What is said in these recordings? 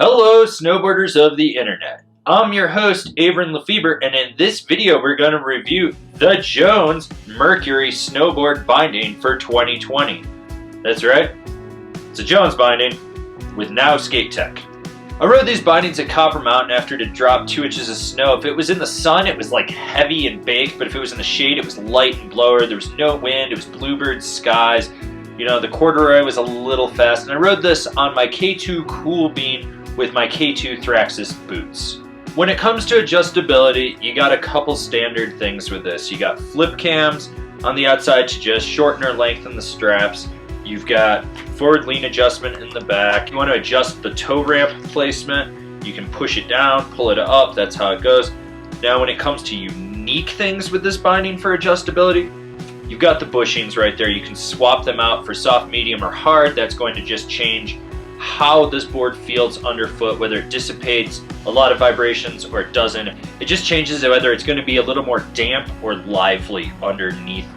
Hello, snowboarders of the internet. I'm your host, Avran LeFeber, and in this video we're going to review the Jones Mercury Snowboard Binding for 2020. That's right, it's a Jones binding with now skate tech. I rode these bindings at Copper Mountain after it had dropped 2 inches of snow. If it was in the sun, it was like heavy and baked, but if it was in the shade, it was light and blower. There was no wind, it was bluebird skies. You know, the corduroy was a little fast, and I rode this on my K2 Cool Bean with my K2 Thraxis boots. When it comes to adjustability, you got a couple standard things with this. You got flip cams on the outside to just shorten or lengthen the straps. You've got forward lean adjustment in the back. You want to adjust the toe ramp placement. You can push it down, pull it up, that's how it goes. Now when it comes to unique things with this binding for adjustability, you've got the bushings right there. You can swap them out for soft, medium, or hard. That's going to just change how this board feels underfoot, whether it dissipates a lot of vibrations or it doesn't. It just changes whether it's going to be a little more damp or lively underneath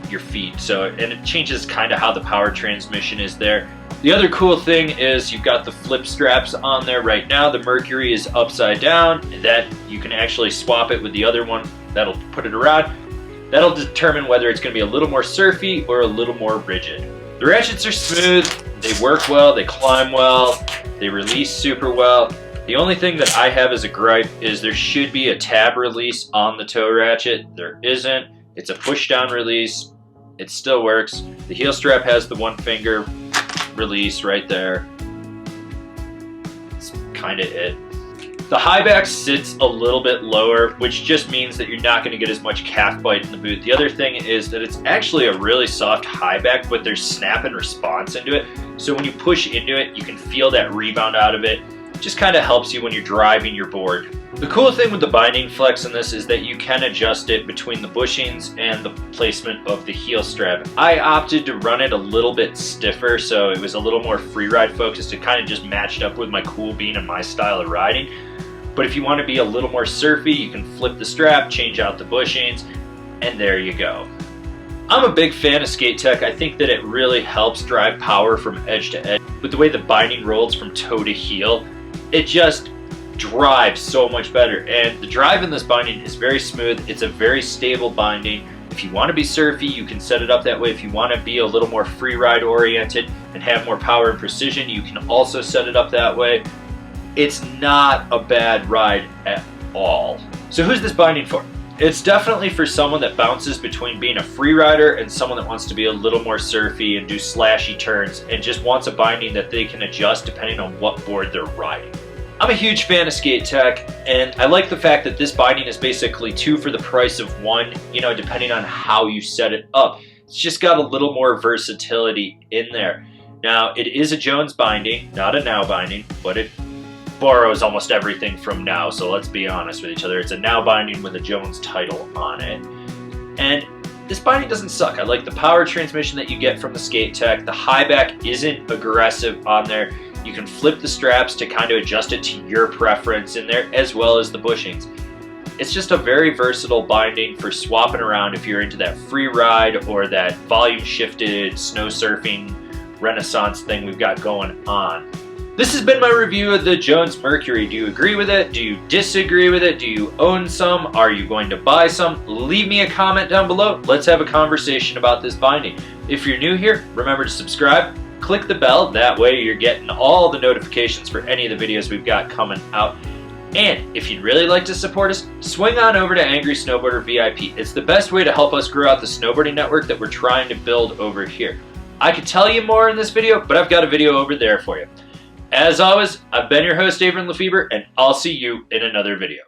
your feet. And it changes kind of how the power transmission is there. The other cool thing is you've got the flip straps on there right now. The Mercury is upside down, and that you can actually swap it with the other one. That'll put it around. That'll determine whether it's going to be a little more surfy or a little more rigid. The ratchets are smooth, they work well, they climb well, they release super well. The only thing that I have as a gripe is there should be a tab release on the toe ratchet. There isn't. It's a push down release. It still works. The heel strap has the 1 finger release right there. That's kind of it. The high back sits a little bit lower, which just means that you're not going to get as much calf bite in the boot. The other thing is that it's actually a really soft high back, but there's snap and response into it. So when you push into it, you can feel that rebound out of it. It just kind of helps you when you're driving your board. The cool thing with the binding flex in this is that you can adjust it between the bushings and the placement of the heel strap. I opted to run it a little bit stiffer, so it was a little more free ride focused. It kind of just matched up with my Cool Bean and my style of riding. But if you want to be a little more surfy, you can flip the strap, change out the bushings, and there you go. I'm a big fan of skate tech. I think that it really helps drive power from edge to edge. With the way the binding rolls from toe to heel, it just drives so much better. And the drive in this binding is very smooth. It's a very stable binding. If you want to be surfy, you can set it up that way. If you want to be a little more free ride oriented and have more power and precision, you can also set it up that way. It's not a bad ride at all. So who's this binding for? It's definitely for someone that bounces between being a free rider and someone that wants to be a little more surfy and do slashy turns and just wants a binding that they can adjust depending on what board they're riding. I'm a huge fan of skate tech, and I like the fact that this binding is basically 2 for the price of 1, you know, depending on how you set it up. It's just got a little more versatility in there. Now, it is a Jones binding, not a Now binding, but it borrows almost everything from Now, so let's be honest with each other. It's a Now binding with a Jones title on it. And this binding doesn't suck. I like the power transmission that you get from the skate tech. The high back isn't aggressive on there. You can flip the straps to kind of adjust it to your preference in there, as well as the bushings. It's just a very versatile binding for swapping around if you're into that free ride or that volume shifted snow surfing renaissance thing we've got going on. This has been my review of the Jones Mercury. Do you agree with it? Do you disagree with it? Do you own some? Are you going to buy some? Leave me a comment down below. Let's have a conversation about this binding. If you're new here, remember to subscribe, click the bell. That way you're getting all the notifications for any of the videos we've got coming out. And if you'd really like to support us, swing on over to Angry Snowboarder VIP. It's the best way to help us grow out the snowboarding network that we're trying to build over here. I could tell you more in this video, but I've got a video over there for you. As always, I've been your host, Avran LeFeber, and I'll see you in another video.